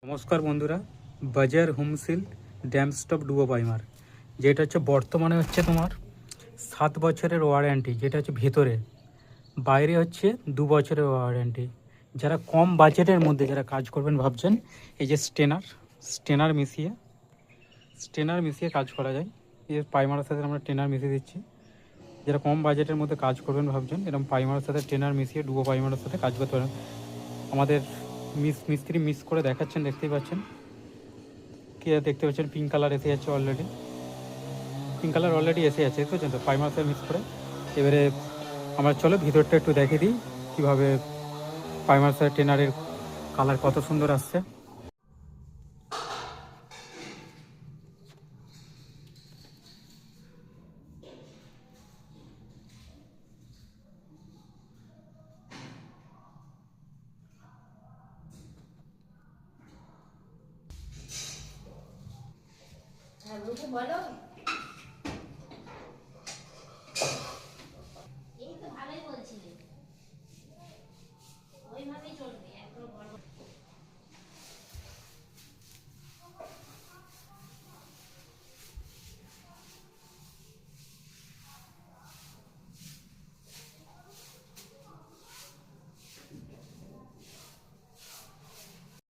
নমস্কার বন্ধুরা, বাজার হোমসিল ড্যাম স্টপ ডুবো প্রাইমার, যেটা হচ্ছে বর্তমানে হচ্ছে তোমার 7 বছরের ওয়ারেন্টি, যেটা হচ্ছে ভেতরে, বাইরে হচ্ছে 2 বছরের ওয়ারেন্টি। যারা কম বাজেটের মধ্যে যারা কাজ করবেন ভাবছেন, এই যে স্টেনার মিশিয়ে কাজ করা যায়। এই প্রাইমারের সাথে আমরা টেনার মিশিয়ে দিচ্ছি। যারা কম বাজেটের মধ্যে কাজ করবেন ভাবছেন, এরকম প্রাইমারের সাথে টেনার মিশিয়ে ডুবো প্রাইমারের সাথে কাজ করতে পারেন। আমাদের মিস্ত্রি মিস করে দেখাচ্ছেন, দেখতেই পাচ্ছেন। কি দেখতে পাচ্ছেন পিঙ্ক কালার এসে যাচ্ছে অলরেডি, এসে যাচ্ছে, দেখতে পাচ্ছেন তো প্রাইমার সাথে মিক্স করে। এবারে আমরা চলো ভিতরটা একটু দেখে দিই কীভাবে প্রাইমার সাথে টেনারের কালার কত সুন্দর আসছে। বলো